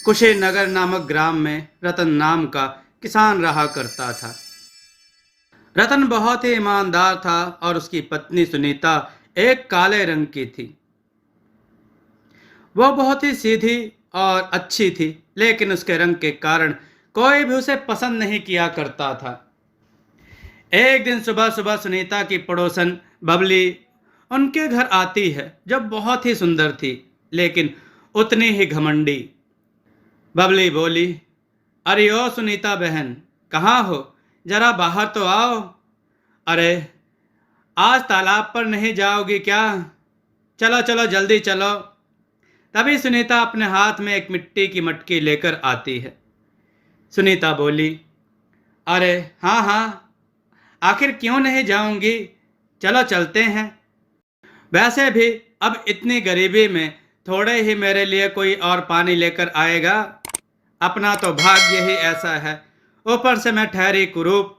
कुशीनगर नामक ग्राम में रतन नाम का किसान रहा करता था। रतन बहुत ही ईमानदार था और उसकी पत्नी सुनीता एक काले रंग की थी। वो बहुत ही सीधी और अच्छी थी, लेकिन उसके रंग के कारण कोई भी उसे पसंद नहीं किया करता था। एक दिन सुबह सुबह सुनीता की पड़ोसन बबली उनके घर आती है, जो बहुत ही सुंदर थी, लेकिन उतनी ही घमंडी। बबली बोली, अरे ओ सुनीता बहन, कहाँ हो? जरा बाहर तो आओ। अरे, आज तालाब पर नहीं जाओगी क्या? चलो चलो जल्दी चलो। तभी सुनीता अपने हाथ में एक मिट्टी की मटकी लेकर आती है। सुनीता बोली, अरे हाँ हाँ, आखिर क्यों नहीं जाऊंगी, चलो चलते हैं। वैसे भी अब इतनी गरीबी में थोड़े ही मेरे लिए कोई और पानी लेकर आएगा। अपना तो भाग्य ही ऐसा है, ऊपर से मैं ठहरी कुरूप।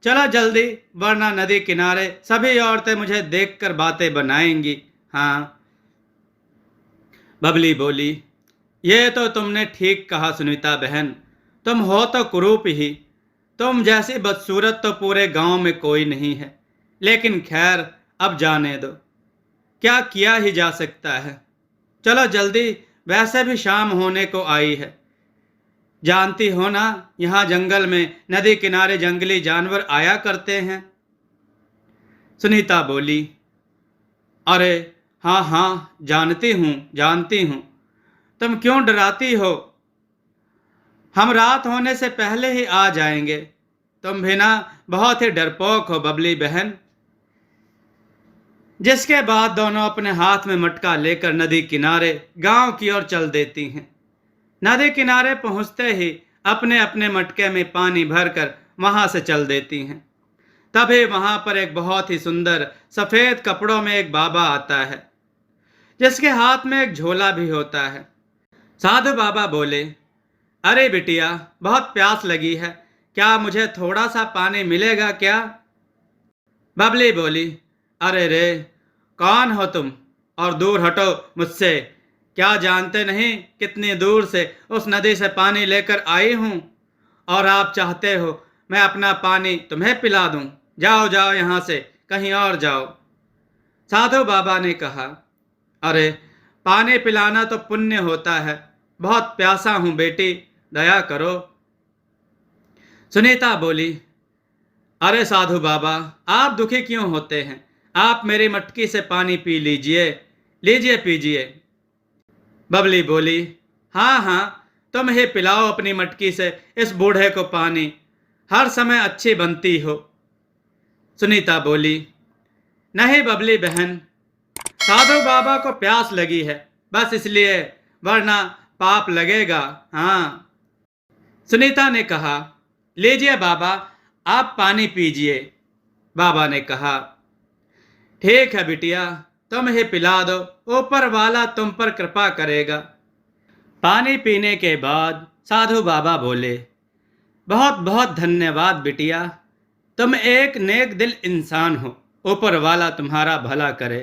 चलो जल्दी, वरना नदी किनारे सभी औरतें मुझे देखकर बातें बनाएंगी। हाँ, बबली बोली, ये तो तुमने ठीक कहा सुनीता बहन, तुम हो तो कुरूप ही। तुम जैसी बदसूरत तो पूरे गांव में कोई नहीं है। लेकिन खैर, अब जाने दो, क्या किया ही जा सकता है। चलो जल्दी, वैसे भी शाम होने को आई है। जानती हो ना, यहाँ जंगल में नदी किनारे जंगली जानवर आया करते हैं। सुनीता बोली, अरे हाँ हाँ, जानती हूँ जानती हूँ, तुम क्यों डराती हो? हम रात होने से पहले ही आ जाएंगे। तुम भी ना बहुत ही डरपोक हो बबली बहन। जिसके बाद दोनों अपने हाथ में मटका लेकर नदी किनारे गांव की ओर चल देती हैं। नदी किनारे पहुंचते ही अपने अपने मटके में पानी भरकर वहां से चल देती हैं। तभी वहां पर एक बहुत ही सुंदर सफेद कपड़ों में एक बाबा आता है, जिसके हाथ में एक झोला भी होता है। साधु बाबा बोले, अरे बिटिया, बहुत प्यास लगी है, क्या मुझे थोड़ा सा पानी मिलेगा क्या? बबली बोली, अरे रे, कौन हो तुम, और दूर हटो मुझसे। क्या जानते नहीं कितनी दूर से उस नदी से पानी लेकर आई हूँ, और आप चाहते हो मैं अपना पानी तुम्हें पिला दूँ? जाओ जाओ यहाँ से, कहीं और जाओ। साधु बाबा ने कहा, अरे, पानी पिलाना तो पुण्य होता है, बहुत प्यासा हूँ बेटी, दया करो। सुनीता बोली, अरे साधु बाबा, आप दुखी क्यों होते हैं? आप मेरी मटकी से पानी पी लीजिए, लीजिए पीजिए। बबली बोली, हाँ हाँ, तुम ही पिलाओ अपनी मटकी से इस बूढ़े को पानी, हर समय अच्छी बनती हो। सुनीता बोली, नहीं बबली बहन, साधु बाबा को प्यास लगी है, बस इसलिए, वरना पाप लगेगा। हाँ। सुनीता ने कहा, लीजिए बाबा, आप पानी पीजिए। बाबा ने कहा, ठीक है बिटिया, तुम ही पिला दो, ऊपर वाला तुम पर कृपा करेगा। पानी पीने के बाद साधु बाबा बोले, बहुत बहुत धन्यवाद बिटिया, तुम एक नेक दिल इंसान हो, ऊपर वाला तुम्हारा भला करे।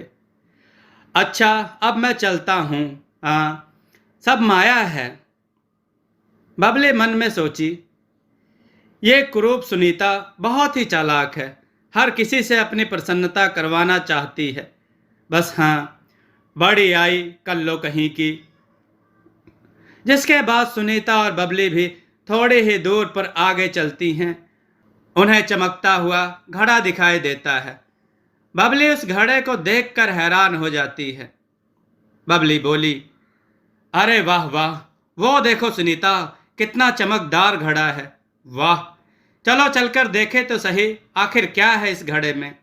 अच्छा, अब मैं चलता हूँ। हाँ, सब माया है। बबली मन में सोची, ये कुरूप सुनीता बहुत ही चालाक है, हर किसी से अपनी प्रसन्नता करवाना चाहती है। बस हाँ, बड़ी आई कल्लो कहीं की। जिसके बाद सुनीता और बबली भी थोड़ी ही दूर पर आगे चलती हैं। उन्हें चमकता हुआ घड़ा दिखाई देता है। बबली उस घड़े को देखकर हैरान हो जाती है। बबली बोली, अरे वाह वाह, वो देखो सुनीता, कितना चमकदार घड़ा है। वाह, चलो चलकर देखें तो सही, आखिर क्या है इस घड़े में।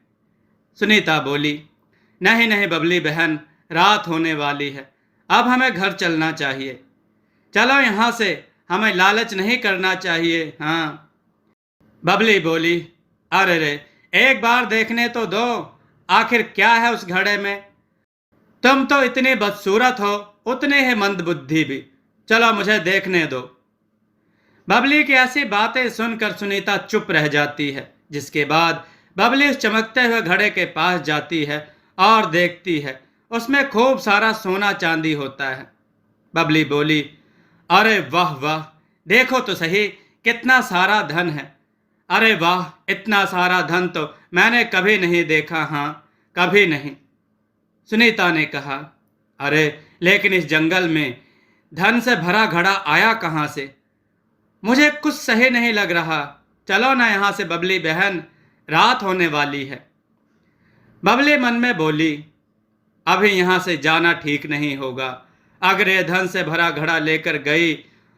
सुनीता बोली, नहीं नहीं बबली बहन, रात होने वाली है, अब हमें घर चलना चाहिए। चलो यहाँ से, हमें लालच नहीं करना चाहिए। हाँ। बबली बोली, अरे रे, एक बार देखने तो दो, आखिर क्या है उस घड़े में। तुम तो इतनी बदसूरत हो, उतने ही मंदबुद्धि भी, चलो मुझे देखने दो। बबली की ऐसी बातें सुनकर सुनीता चुप रह जाती है। जिसके बाद बबली उस चमकते हुए घड़े के पास जाती है और देखती है, उसमें खूब सारा सोना चांदी होता है। बबली बोली, अरे वाह वाह, देखो तो सही कितना सारा धन है। अरे वाह, इतना सारा धन तो मैंने कभी नहीं देखा। हाँ, कभी नहीं। सुनीता ने कहा, अरे लेकिन इस जंगल में धन से भरा घड़ा आया कहाँ से? मुझे कुछ सही नहीं लग रहा। चलो ना यहाँ से बबली बहन, रात होने वाली है। बबली मन में बोली, अभी यहाँ से जाना ठीक नहीं होगा। अगर ये धन से भरा घड़ा लेकर गई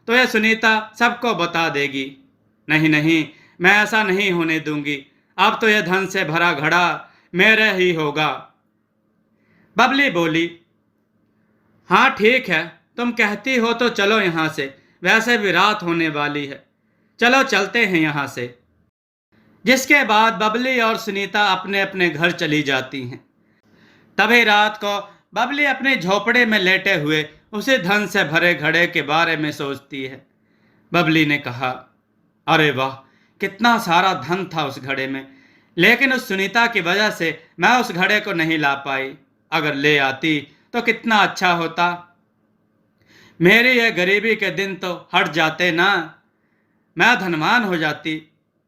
तो यह सुनीता सबको बता देगी। नहीं नहीं, मैं ऐसा नहीं होने दूंगी। अब तो यह धन से भरा घड़ा मेरे ही होगा। बबली बोली, हाँ ठीक है, तुम कहती हो तो चलो यहाँ से। वैसे भी रात होने वाली है, चलो चलते हैं यहाँ से। जिसके बाद बबली और सुनीता अपने अपने घर चली जाती हैं। तभी रात को बबली अपने झोपड़े में लेटे हुए उसे धन से भरे घड़े के बारे में सोचती है। बबली ने कहा, अरे वाह, कितना सारा धन था उस घड़े में, लेकिन उस सुनीता की वजह से मैं उस घड़े को नहीं ला पाई। अगर ले आती तो कितना अच्छा होता। मेरी यह गरीबी के दिन तो हट जाते ना, मैं धनवान हो जाती।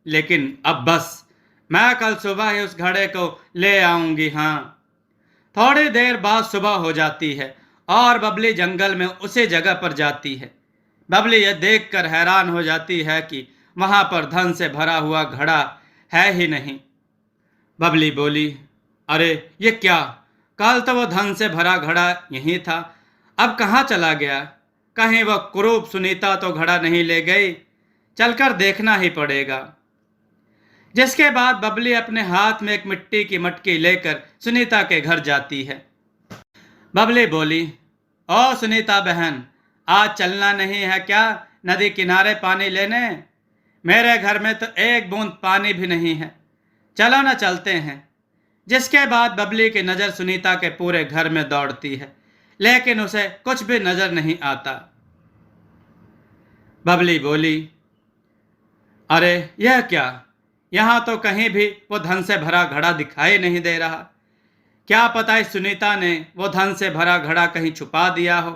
लेकिन अब बस, मैं कल सुबह ही उस घड़े को ले आऊंगी। हाँ। थोड़ी देर बाद सुबह हो जाती है और बबली जंगल में उसी जगह पर जाती है। बबली यह देखकर हैरान हो जाती है कि वहां पर धन से भरा हुआ घड़ा है ही नहीं। बबली बोली, अरे ये क्या, कल तो वो धन से भरा घड़ा यहीं था, अब कहाँ चला गया? कहीं वह कुरूप सुनीता तो घड़ा नहीं ले गई? चलकर देखना ही पड़ेगा। जिसके बाद बबली अपने हाथ में एक मिट्टी की मटकी लेकर सुनीता के घर जाती है। बबली बोली, ओ सुनीता बहन, आज चलना नहीं है क्या नदी किनारे पानी लेने? मेरे घर में तो एक बूंद पानी भी नहीं है, चलो ना चलते हैं। जिसके बाद बबली की नज़र सुनीता के पूरे घर में दौड़ती है, लेकिन उसे कुछ भी नजर नहीं आता। बबली बोली, अरे यह क्या, यहाँ तो कहीं भी वो धन से भरा घड़ा दिखाई नहीं दे रहा। क्या पता इस सुनीता ने वो धन से भरा घड़ा कहीं छुपा दिया हो।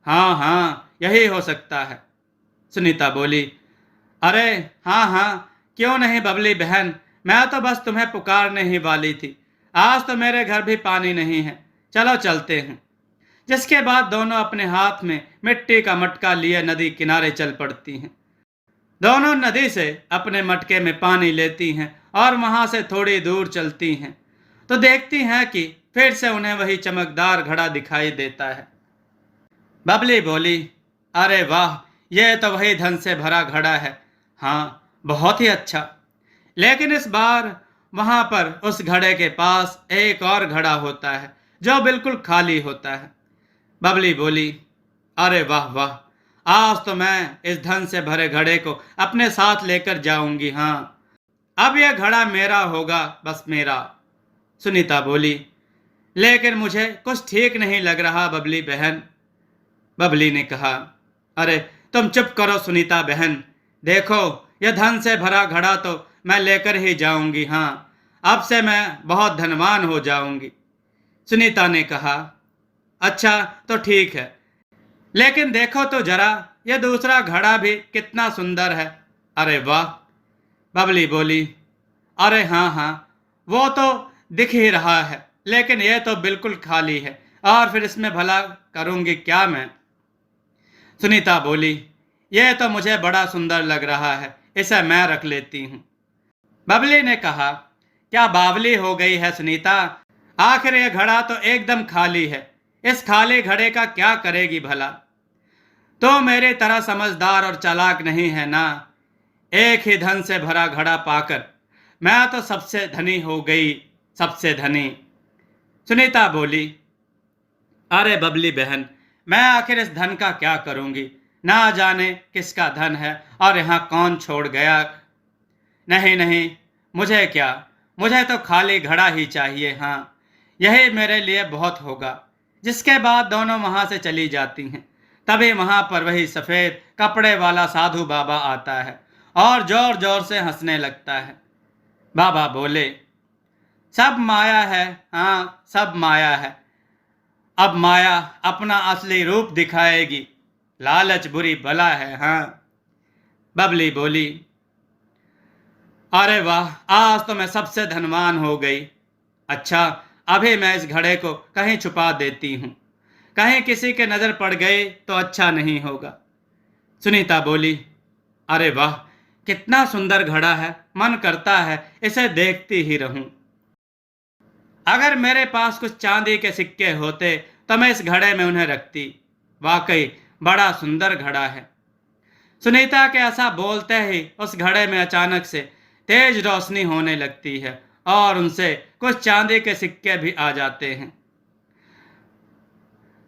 हाँ हाँ, यही हो सकता है। सुनीता बोली, अरे हाँ हाँ, क्यों नहीं बबली बहन, मैं तो बस तुम्हें पुकारने ही वाली थी। आज तो मेरे घर भी पानी नहीं है, चलो चलते हैं। जिसके बाद दोनों अपने हाथ में मिट्टी का मटका लिए नदी किनारे चल पड़ती हैं। दोनों नदी से अपने मटके में पानी लेती हैं और वहां से थोड़ी दूर चलती हैं तो देखती हैं कि फिर से उन्हें वही चमकदार घड़ा दिखाई देता है। बबली बोली, अरे वाह, यह तो वही धन से भरा घड़ा है। हाँ, बहुत ही अच्छा। लेकिन इस बार वहां पर उस घड़े के पास एक और घड़ा होता है जो बिल्कुल खाली होता है। बबली बोली, अरे वाह वाह, आज तो मैं इस धन से भरे घड़े को अपने साथ लेकर जाऊंगी। हाँ, अब यह घड़ा मेरा होगा, बस मेरा। सुनीता बोली, लेकिन मुझे कुछ ठीक नहीं लग रहा बबली बहन। बबली ने कहा, अरे तुम चुप करो सुनीता बहन, देखो यह धन से भरा घड़ा तो मैं लेकर ही जाऊंगी। हाँ, अब से मैं बहुत धनवान हो जाऊंगी। सुनीता ने कहा, अच्छा तो ठीक है, लेकिन देखो तो जरा, यह दूसरा घड़ा भी कितना सुंदर है। अरे वाह। बबली बोली, अरे हाँ हाँ, वो तो दिख ही रहा है, लेकिन यह तो बिल्कुल खाली है, और फिर इसमें भला करूंगी क्या मैं? सुनीता बोली, यह तो मुझे बड़ा सुंदर लग रहा है, इसे मैं रख लेती हूँ। बबली ने कहा, क्या बावली हो गई है सुनीता? आखिर यह घड़ा तो एकदम खाली है, इस खाली घड़े का क्या करेगी भला? तो मेरी तरह समझदार और चालाक नहीं है ना। एक ही धन से भरा घड़ा पाकर मैं तो सबसे धनी हो गई, सबसे धनी। सुनीता बोली, अरे बबली बहन, मैं आखिर इस धन का क्या करूंगी? ना जाने किसका धन है और यहाँ कौन छोड़ गया। नहीं नहीं, मुझे क्या, मुझे तो खाली घड़ा ही चाहिए। हाँ, यही मेरे लिए बहुत होगा। जिसके बाद दोनों वहां से चली जाती हैं। तभी वहां पर वही सफेद कपड़े वाला साधु बाबा आता है और जोर जोर से हंसने लगता है। बाबा बोले, सब माया है, हाँ सब माया है। अब माया अपना असली रूप दिखाएगी। लालच बुरी बला है। हाँ, बबली बोली, अरे वाह, आज तो मैं सबसे धनवान हो गई। अच्छा, अभी मैं इस घड़े को कहीं छुपा देती हूँ, कहीं किसी के नजर पड़ गई तो अच्छा नहीं होगा। सुनीता बोली, अरे वाह, कितना सुंदर घड़ा है, मन करता है इसे देखती ही रहूं। अगर मेरे पास कुछ चांदी के सिक्के होते तो मैं इस घड़े में उन्हें रखती। वाकई बड़ा सुंदर घड़ा है। सुनीता के ऐसा बोलते ही उस घड़े में अचानक से तेज रोशनी होने लगती है और उनसे कुछ चांदी के सिक्के भी आ जाते हैं।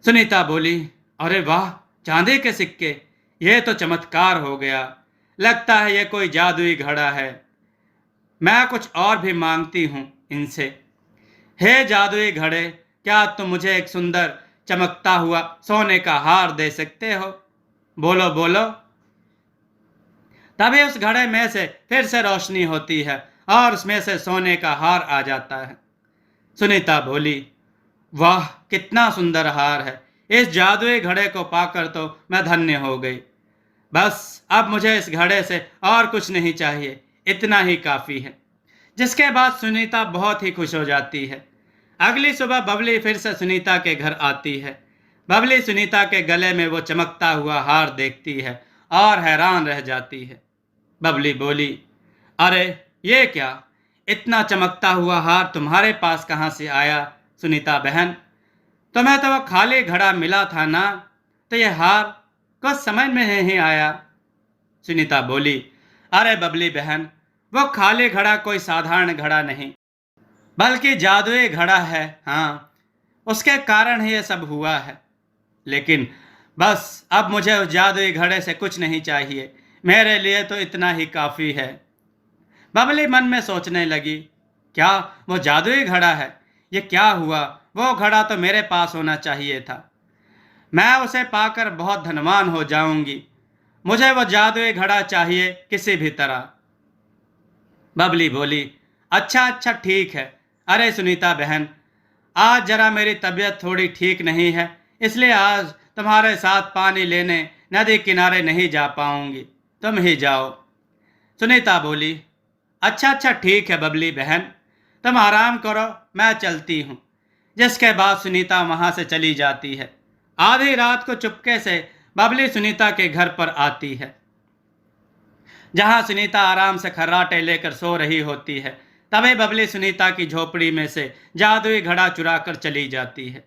सुनीता बोली, अरे वाह, चांदी के सिक्के, यह तो चमत्कार हो गया। लगता है यह कोई जादुई घड़ा है। मैं कुछ और भी मांगती हूँ इनसे। हे जादुई घड़े, क्या तुम मुझे एक सुंदर चमकता हुआ सोने का हार दे सकते हो? बोलो बोलो। तभी उस घड़े में से फिर से रोशनी होती है और उसमें से सोने का हार आ जाता है। सुनीता बोली, वाह, कितना सुंदर हार है। इस जादुई घड़े को पाकर तो मैं धन्य हो गई। बस अब मुझे इस घड़े से और कुछ नहीं चाहिए, इतना ही काफ़ी है। जिसके बाद सुनीता बहुत ही खुश हो जाती है। अगली सुबह बबली फिर से सुनीता के घर आती है। बबली सुनीता के गले में वो चमकता हुआ हार देखती है और हैरान रह जाती है। बबली बोली, अरे ये क्या, इतना चमकता हुआ हार तुम्हारे पास कहाँ से आया सुनीता बहन? तुम्हें तो वो खाली घड़ा मिला था ना, तो ये हार कुछ समझ में नहीं आया। सुनीता बोली, अरे बबली बहन, वो खाली घड़ा कोई साधारण घड़ा नहीं, बल्कि जादुई घड़ा है। हाँ, उसके कारण ही ये सब हुआ है। लेकिन बस अब मुझे उस जादुई घड़े से कुछ नहीं चाहिए, मेरे लिए तो इतना ही काफ़ी है। बबली मन में सोचने लगी, क्या वो जादुई घड़ा है? ये क्या हुआ, वो घड़ा तो मेरे पास होना चाहिए था। मैं उसे पाकर बहुत धनवान हो जाऊंगी। मुझे वो जादुई घड़ा चाहिए किसी भी तरह। बबली बोली, अच्छा अच्छा ठीक है। अरे सुनीता बहन, आज जरा मेरी तबीयत थोड़ी ठीक नहीं है, इसलिए आज तुम्हारे साथ पानी लेने नदी किनारे नहीं जा पाऊंगी, तुम ही जाओ। सुनीता बोली, अच्छा अच्छा ठीक है बबली बहन, तुम आराम करो, मैं चलती हूँ। जिसके बाद सुनीता वहाँ से चली जाती है। आधी रात को चुपके से बबली सुनीता के घर पर आती है, जहाँ सुनीता आराम से खर्राटे लेकर सो रही होती है। तभी बबली सुनीता की झोपड़ी में से जादुई घड़ा चुरा कर चली जाती है।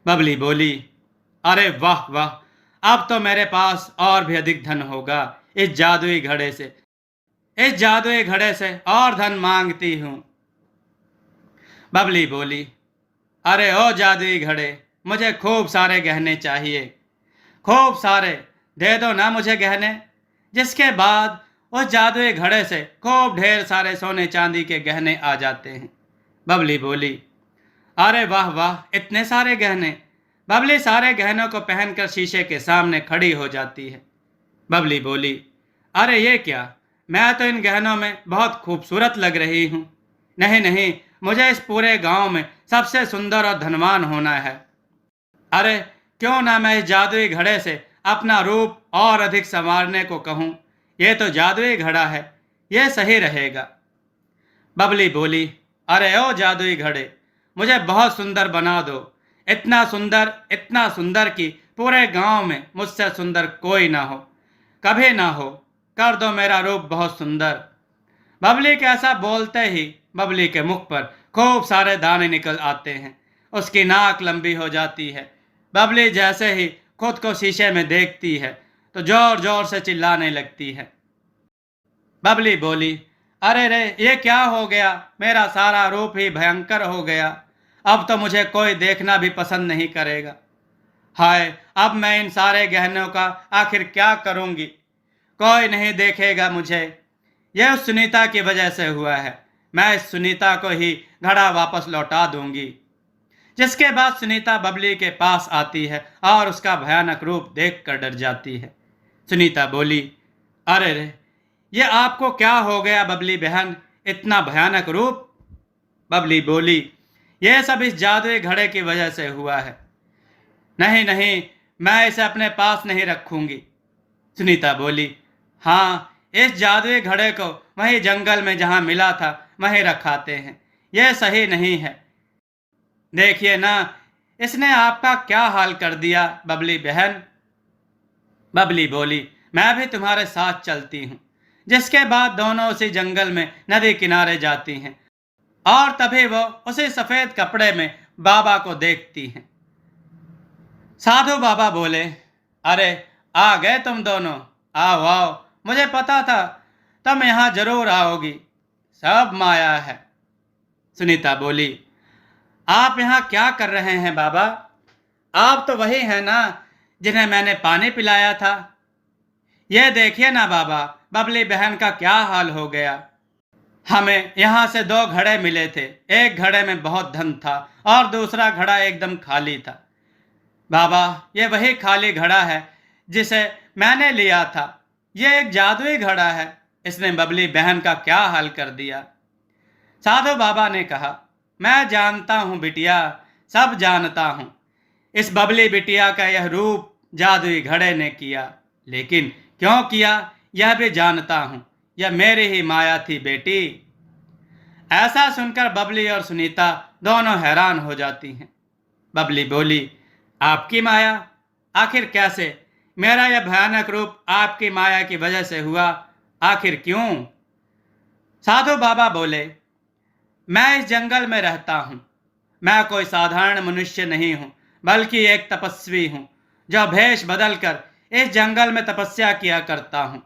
बबली बोली, अरे वाह वाह, अब तो मेरे पास और भी अधिक धन होगा इस जादुई घड़े से। इस जादुई घड़े से और धन मांगती हूँ। बबली बोली, अरे ओ जादुई घड़े, मुझे खूब सारे गहने चाहिए, खूब सारे, दे दो ना मुझे गहने। जिसके बाद उस जादुई घड़े से खूब ढेर सारे सोने चांदी के गहने आ जाते हैं। बबली बोली, अरे वाह वाह, इतने सारे गहने। बबली सारे गहनों को पहनकर शीशे के सामने खड़ी हो जाती है। बबली बोली, अरे ये क्या, मैं तो इन गहनों में बहुत खूबसूरत लग रही हूँ। नहीं नहीं, मुझे इस पूरे गांव में सबसे सुंदर और धनवान होना है। अरे क्यों ना मैं इस जादुई घड़े से अपना रूप और अधिक संवारने को कहूँ। ये तो जादुई घड़ा है, ये सही रहेगा। बबली बोली, अरे ओ जादुई घड़े, मुझे बहुत सुंदर बना दो। इतना सुंदर कि पूरे गांव में मुझसे सुंदर कोई ना हो, कभी ना हो। कर दो मेरा रूप बहुत सुंदर। बबली के ऐसा बोलते ही बबली के मुख पर खूब सारे दाने निकल आते हैं। उसकी नाक लंबी हो जाती है। बबली जैसे ही खुद को शीशे में देखती है तो जोर जोर से चिल्लाने लगती है। बबली बोली, अरे रे, ये क्या हो गया, मेरा सारा रूप ही भयंकर हो गया। अब तो मुझे कोई देखना भी पसंद नहीं करेगा। हाय, अब मैं इन सारे गहनों का आखिर क्या करूंगी? कोई नहीं देखेगा मुझे। यह उस सुनीता की वजह से हुआ है। मैं इस सुनीता को ही घड़ा वापस लौटा दूंगी। जिसके बाद सुनीता बबली के पास आती है और उसका भयानक रूप देखकर डर जाती है। सुनीता बोली, अरे रे, ये आपको क्या हो गया बबली बहन, इतना भयानक रूप? बबली बोली, यह सब इस जादुई घड़े की वजह से हुआ है। नहीं नहीं, मैं इसे अपने पास नहीं रखूंगी। सुनीता बोली, हाँ, इस जादुई घड़े को वही जंगल में जहाँ मिला था वहीं रखाते हैं। यह सही नहीं है। देखिए ना, इसने आपका क्या हाल कर दिया बबली बहन। बबली बोली, मैं भी तुम्हारे साथ चलती हूँ। जिसके बाद दोनों उसी जंगल में नदी किनारे जाती हैं और तभी वो उसी सफेद कपड़े में बाबा को देखती हैं। साधु बाबा बोले, अरे आ गए तुम दोनों। आओ आओ, मुझे पता था तुम यहाँ जरूर आओगी। सब माया है। सुनीता बोली, आप यहाँ क्या कर रहे हैं बाबा? आप तो वही हैं ना जिन्हें मैंने पानी पिलाया था। यह देखिए ना बाबा, बबली बहन का क्या हाल हो गया। हमें यहाँ से 2 घड़े मिले थे। एक घड़े में बहुत धन था और दूसरा घड़ा एकदम खाली था। बाबा, ये वही खाली घड़ा है जिसे मैंने लिया था। ये एक जादुई घड़ा है। इसने बबली बहन का क्या हाल कर दिया। साधु बाबा ने कहा, मैं जानता हूँ बिटिया, सब जानता हूँ। इस बबली बिटिया का यह रूप जादुई घड़े ने किया, लेकिन क्यों किया यह भी जानता हूँ। यह मेरी ही माया थी बेटी। ऐसा सुनकर बबली और सुनीता दोनों हैरान हो जाती हैं। बबली बोली, आपकी माया? आखिर कैसे? मेरा यह भयानक रूप आपकी माया की वजह से हुआ, आखिर क्यों? साधु बाबा बोले, मैं इस जंगल में रहता हूँ। मैं कोई साधारण मनुष्य नहीं हूँ, बल्कि एक तपस्वी हूँ जो भेष बदलकर इस जंगल में तपस्या किया करता हूँ।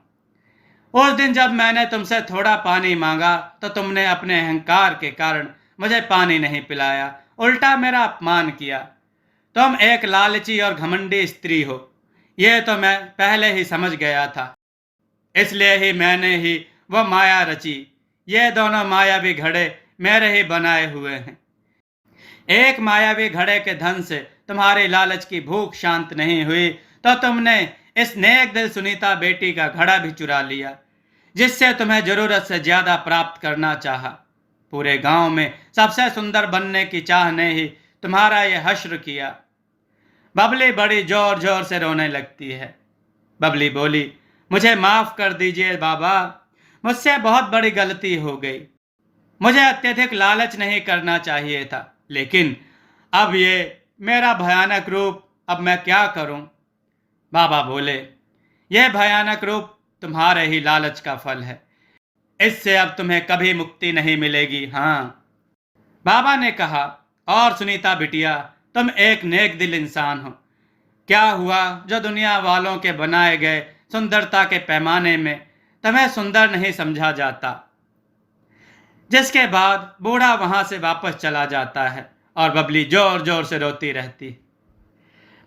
उस दिन जब मैंने तुमसे थोड़ा पानी मांगा तो तुमने अपने अहंकार के कारण मुझे पानी नहीं पिलाया, उल्टा मेरा अपमान किया। तुम एक लालची और घमंडी स्त्री हो, यह तो मैं पहले ही समझ गया था। इसलिए ही मैंने ही वह माया रची। ये दोनों मायावी घड़े मेरे ही बनाए हुए हैं। एक मायावी घड़े के धन से तुम्हारी लालच की भूख शांत नहीं हुई तो तुमने इस नेक दिल सुनीता बेटी का घड़ा भी चुरा लिया, जिससे तुम्हें जरूरत से ज्यादा प्राप्त करना चाहा। पूरे गांव में सबसे सुंदर बनने की चाह ने ही तुम्हारा यह हश्र किया। बबली बड़ी जोर जोर से रोने लगती है। बबली बोली, मुझे माफ कर दीजिए बाबा, मुझसे बहुत बड़ी गलती हो गई। मुझे अत्यधिक लालच नहीं करना चाहिए था, लेकिन अब ये मेरा भयानक रूप, अब मैं क्या करूं? बाबा बोले, यह भयानक रूप तुम्हारे ही लालच का फल है। इससे अब तुम्हें कभी मुक्ति नहीं मिलेगी। हाँ, बाबा ने कहा, और सुनीता बिटिया, तुम एक नेक दिल इंसान हो। क्या हुआ जो दुनिया वालों के बनाए गए सुंदरता के पैमाने में तुम्हें सुंदर नहीं समझा जाता, जिसके बाद बूढ़ा वहां से वापस चला जाता है। और बबली जोर जोर से रोती रहती।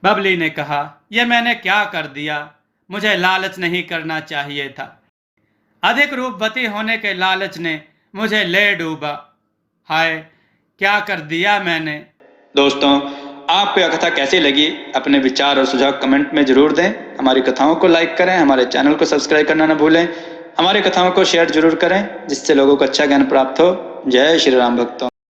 बबली ने कहा, यह मैंने क्या कर दिया? मुझे लालच नहीं करना चाहिए था। अधिक रूपवती होने के लालच ने मुझे ले डूबा। हाय, क्या कर दिया मैंने। दोस्तों, आपको यह कथा कैसी लगी? अपने विचार और सुझाव कमेंट में जरूर दें। हमारी कथाओं को लाइक करें, हमारे चैनल को सब्सक्राइब करना न भूलें। हमारी कथाओं को शेयर जरूर करें, जिससे लोगों को अच्छा ज्ञान प्राप्त हो। जय श्री राम भक्तों।